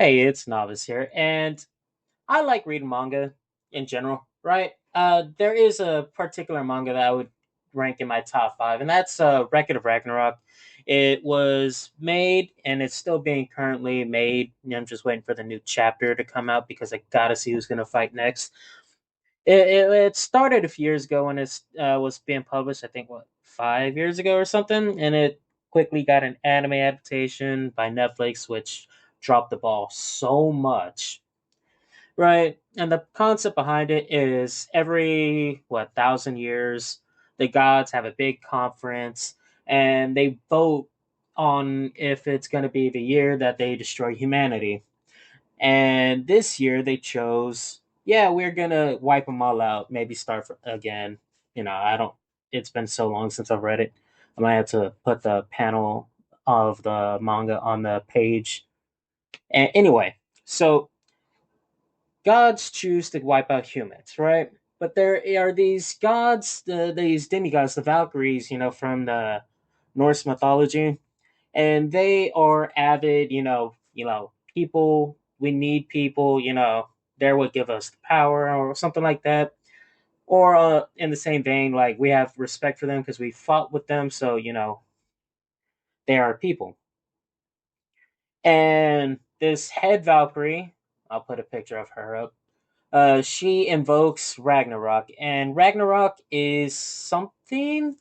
Hey, it's Novice here, and I like reading manga in general, right? There is a particular manga that I would rank in my top five, and that's Record of Ragnarok. It was made, and it's still being currently made. I'm just waiting for the new chapter to come out because I gotta see who's gonna fight next. It started a few years ago when it was being published. I think what 5 years ago or something, and it quickly got an anime adaptation by Netflix, which dropped the ball so much, right? And the concept behind it is every 1,000 years, the gods have a big conference and they vote on if it's going to be the year that they destroy humanity. And this year they chose, yeah, we're gonna wipe them all out. Maybe again. I don't. It's been so long since I've read it. I might have to put the panel of the manga on the page. And anyway, so gods choose to wipe out humans, right? But there are these gods, these demigods, the Valkyries, from the Norse mythology, and they are avid, people. We need people, there would give us the power or something like that. Or in the same vein, like we have respect for them because we fought with them, so they are people. And this head Valkyrie, I'll put a picture of her up. She invokes Ragnarok, and Ragnarok is something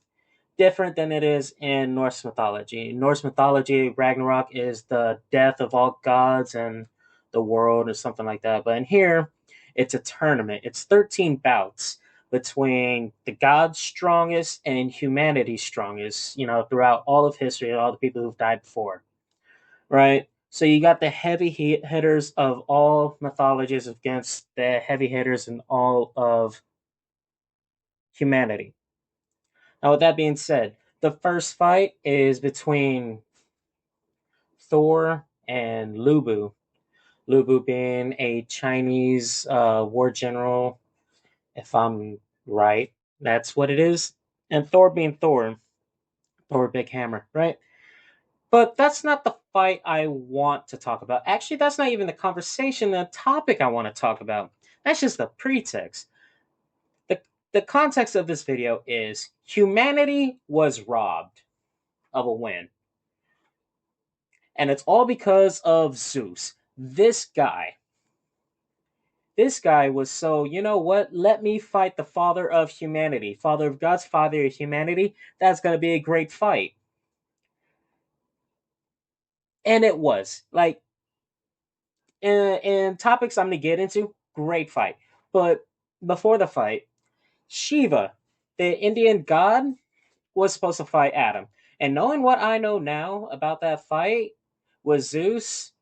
different than it is in Norse mythology. In Norse mythology, Ragnarok is the death of all gods and the world, or something like that. But in here, it's a tournament. It's 13 bouts between the gods' strongest and humanity's strongest, throughout all of history, all the people who've died before, right? So you got the heavy hitters of all mythologies against the heavy hitters in all of humanity. Now, with that being said, the first fight is between Thor and Lubu. Lubu being a Chinese war general, if I'm right, that's what it is. And Thor being Thor, Thor Big Hammer, right? But that's not the fight I want to talk about. Actually, that's not even the conversation, the topic I want to talk about. That's just the pretext. The, the context of this video is humanity was robbed of a win. And it's all because of Zeus. This guy was so, you know what? Let me fight the father of humanity, father of God's father of humanity. That's going to be a great fight. And it was. Like, in topics I'm going to get into, great fight. But before the fight, Shiva, the Indian god, was supposed to fight Adam. And knowing what I know now about that fight with Zeus,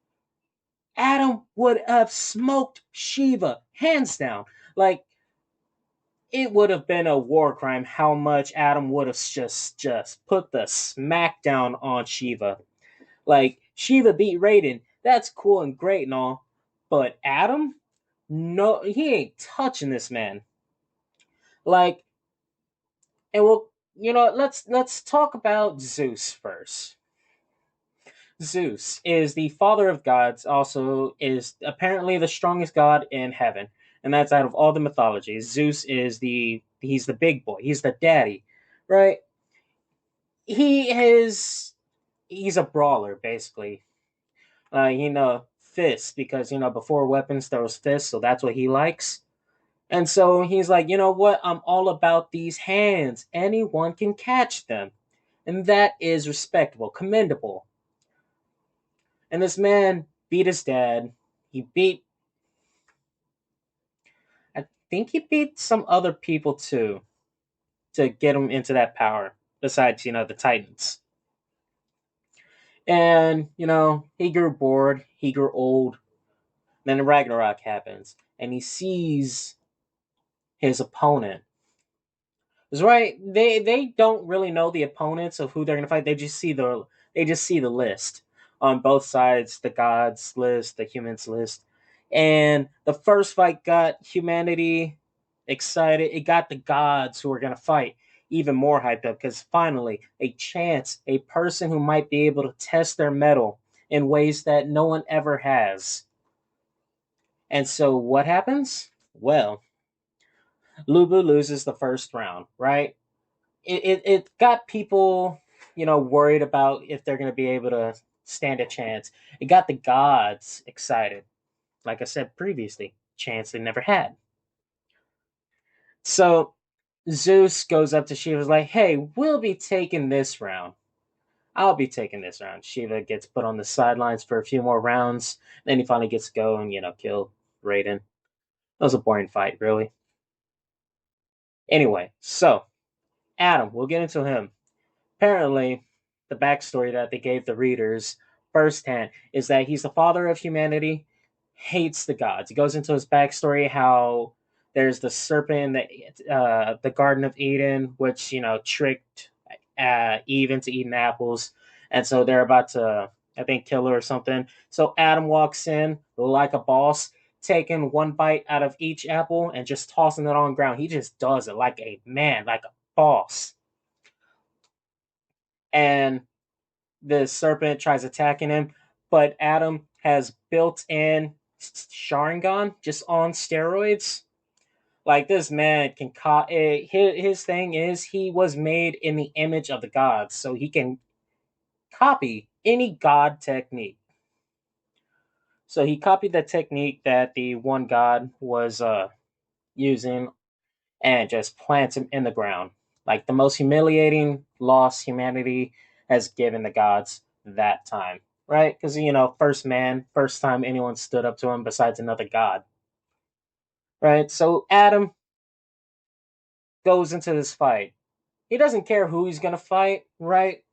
Adam would have smoked Shiva hands down. Like, it would have been a war crime how much Adam would have just put the smackdown on Shiva. Like, Shiva beat Raiden, that's cool and great and all, but Adam, no, he ain't touching this man. Like, and let's talk about Zeus first. Zeus is the father of gods, also is apparently the strongest god in heaven, and that's out of all the mythologies. Zeus is he's the big boy, he's the daddy, right? He is he's a brawler basically. Fists because before weapons there was fists, so that's what he likes. And so he's like, you know what? I'm all about these hands. Anyone can catch them, and that is respectable, commendable. And this man beat his dad. He beat, I think he beat some other people too to get him into that power, besides, the Titans. And, he grew bored, he grew old. Then Ragnarok happens, and he sees his opponent. That's right. They don't really know the opponents of who they're gonna fight. They just see the list on both sides, the gods list, the humans list. And the first fight got humanity excited. It got the gods who are gonna fight even more hyped up because finally a chance, a person who might be able to test their mettle in ways that no one ever has. And so what happens? Well, Lubu loses the first round, right? It got people, worried about if they're going to be able to stand a chance. It got the gods excited. Like I said previously, chance they never had. So Zeus goes up to Shiva's like, "Hey, we'll be taking this round. I'll be taking this round." Shiva gets put on the sidelines for a few more rounds. Then he finally gets to go and kill Raiden. That was a boring fight, really. Anyway, so Adam, we'll get into him. Apparently, the backstory that they gave the readers firsthand is that he's the father of humanity, hates the gods. He goes into his backstory how there's the serpent, the Garden of Eden, which tricked Eve into eating apples, and so they're about to, I think, kill her or something. So Adam walks in like a boss, taking one bite out of each apple and just tossing it on the ground. He just does it like a man, like a boss. And the serpent tries attacking him, but Adam has built in Sharingan just on steroids. Like this man can his thing is he was made in the image of the gods, so he can copy any god technique. So he copied the technique that the one god was using and just plants him in the ground. Like the most humiliating loss humanity has given the gods that time, right? Because, first man, first time anyone stood up to him besides another god, right? So Adam goes into this fight. He doesn't care who he's going to fight, right?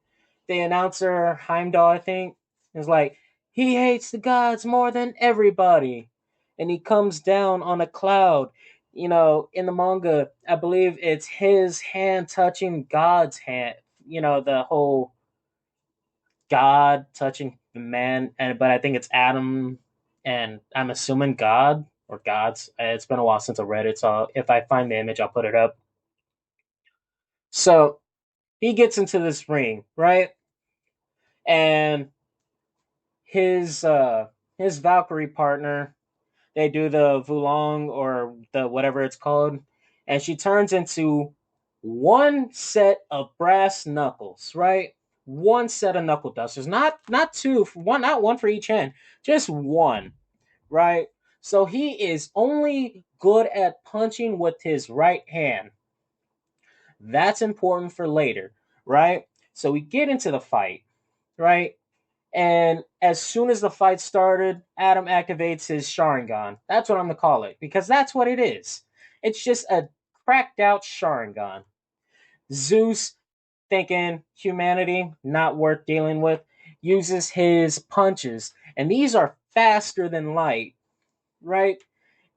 The announcer, Heimdall, I think, is like, he hates the gods more than everybody. And he comes down on a cloud. In the manga, I believe it's his hand touching God's hand. The whole God touching the man, but I think it's Adam, and I'm assuming God or gods. It's been a while since I read it, so if I find the image, I'll put it up. So he gets into this ring, right? And his Valkyrie partner, they do the Vulong or the whatever it's called, and she turns into one set of brass knuckles, right? One set of knuckle dusters, not two, one, not one for each hand, just one, right? So he is only good at punching with his right hand. That's important for later, right? So we get into the fight, right? And as soon as the fight started, Adam activates his Sharingan. That's what I'm going to call it, because that's what it is. It's just a cracked out Sharingan. Zeus, thinking humanity not worth dealing with, uses his punches. And these are faster than light, right?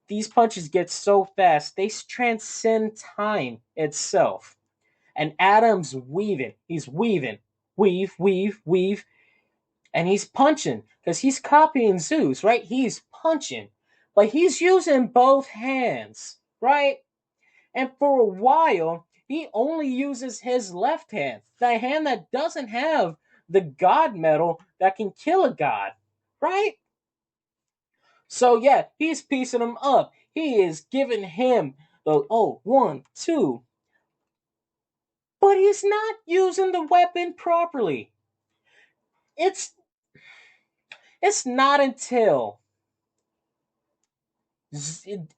These punches get so fast, they transcend time itself. And Adam's weaving. He's weaving. Weave, weave, weave, and he's punching because he's copying Zeus, right? He's punching, but he's using both hands, right? And for a while, he only uses his left hand, the hand that doesn't have the god metal that can kill a god, right? So yeah, he's piecing him up. He is giving him the 1, 2, but he's not using the weapon properly. It's it's not until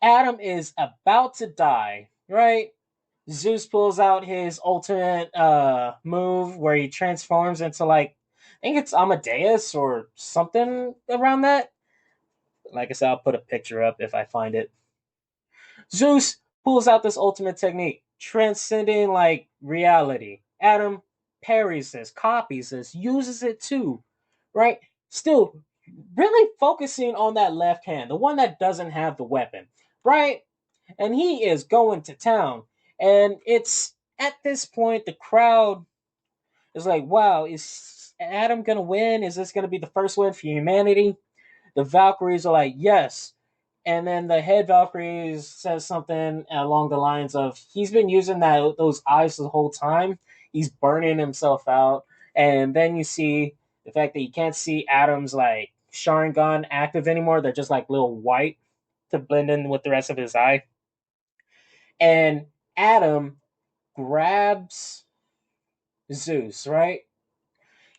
Adam is about to die, right? Zeus pulls out his ultimate move where he transforms into like, I think it's Amadeus or something around that. Like I said, I'll put a picture up if I find it. Zeus pulls out this ultimate technique, transcending like reality. Adam parries this, copies this, uses it too, right? Still really focusing on that left hand, the one that doesn't have the weapon, right? And he is going to town. And it's at this point the crowd is like, wow, is Adam gonna win? Is this gonna be the first win for humanity? The Valkyries are like, yes. And then the head Valkyrie says something along the lines of, he's been using those eyes the whole time. He's burning himself out. And then you see The fact that you can't see Adam's like Sharingan active anymore, they're just like little white to blend in with the rest of his eye. And Adam grabs Zeus, right?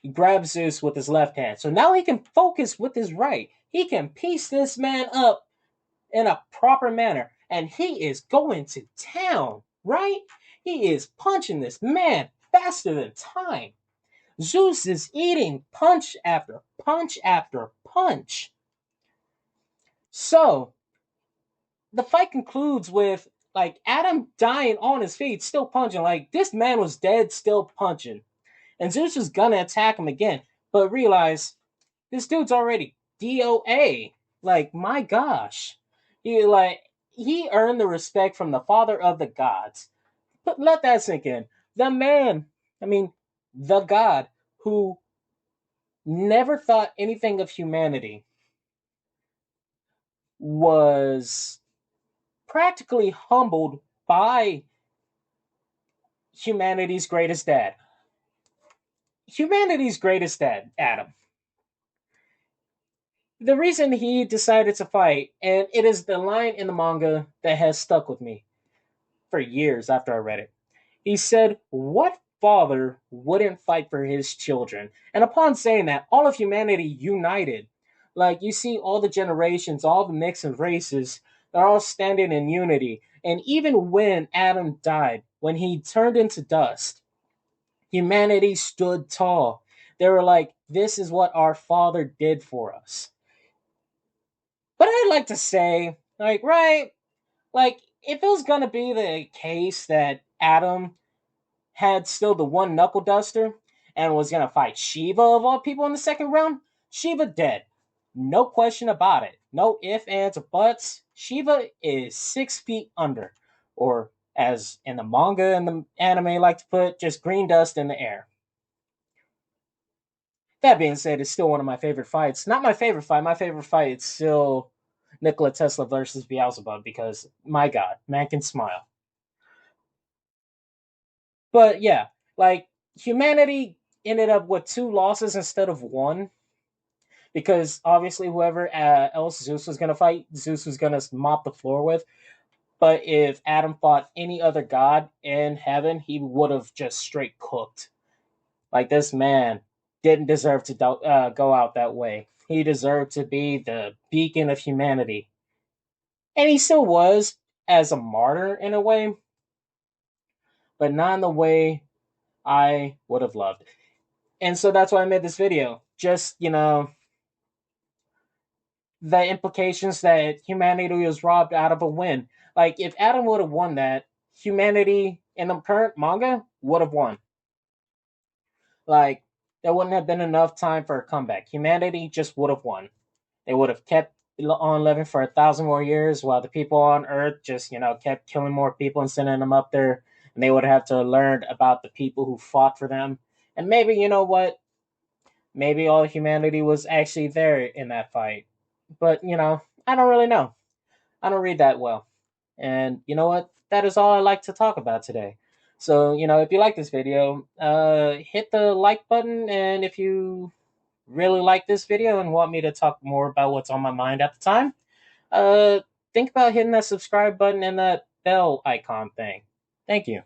He grabs Zeus with his left hand. So now he can focus with his right. He can piece this man up in a proper manner. And he is going to town, right? He is punching this man faster than time. Zeus is eating punch after punch after punch. So the fight concludes with like Adam dying on his feet, still punching. Like this man was dead, still punching. And Zeus is gonna attack him again, but realize this dude's already DOA. Like, my gosh. He earned the respect from the father of the gods. But let that sink in. The man, I mean, the god who never thought anything of humanity was practically humbled by humanity's greatest dad. Humanity's greatest dad, Adam. The reason he decided to fight, and it is the line in the manga that has stuck with me for years after I read it. He said, "What father wouldn't fight for his children?" And upon saying that, all of humanity united. Like you see all the generations, all the mixed races, they're all standing in unity. And even when Adam died, when he turned into dust, humanity stood tall. They were like, "This is what our father did for us." But I'd like to say, like, right, like, if it was gonna be the case that Adam had still the one knuckle duster and was gonna fight Shiva of all people in the second round, Shiva dead. No question about it. No ifs, ands, or buts. Shiva is 6 feet under. Or as in the manga and the anime like to put, just green dust in the air. That being said, it's still one of my favorite fights. Not my favorite fight. My favorite fight is still Nikola Tesla versus Beelzebub because, my God, man can smile. But yeah, like humanity ended up with two losses instead of one because obviously whoever else Zeus was going to fight, Zeus was going to mop the floor with. But if Adam fought any other god in heaven, he would have just straight cooked. Like this man didn't deserve to go out that way. He deserved to be the beacon of humanity. And he still was as a martyr in a way, but not in the way I would have loved. And so that's why I made this video. Just, the implications that humanity was robbed out of a win. Like, if Adam would have won that, humanity in the current manga would have won. Like, there wouldn't have been enough time for a comeback. Humanity just would have won. They would have kept on living for 1,000 more years while the people on Earth just, kept killing more people and sending them up there. And they would have to learn about the people who fought for them. And maybe, you know what? Maybe all humanity was actually there in that fight. But, I don't really know. I don't read that well. And you know what? That is all I like to talk about today. So, if you like this video, hit the like button. And if you really like this video and want me to talk more about what's on my mind at the time, think about hitting that subscribe button and that bell icon thing. Thank you.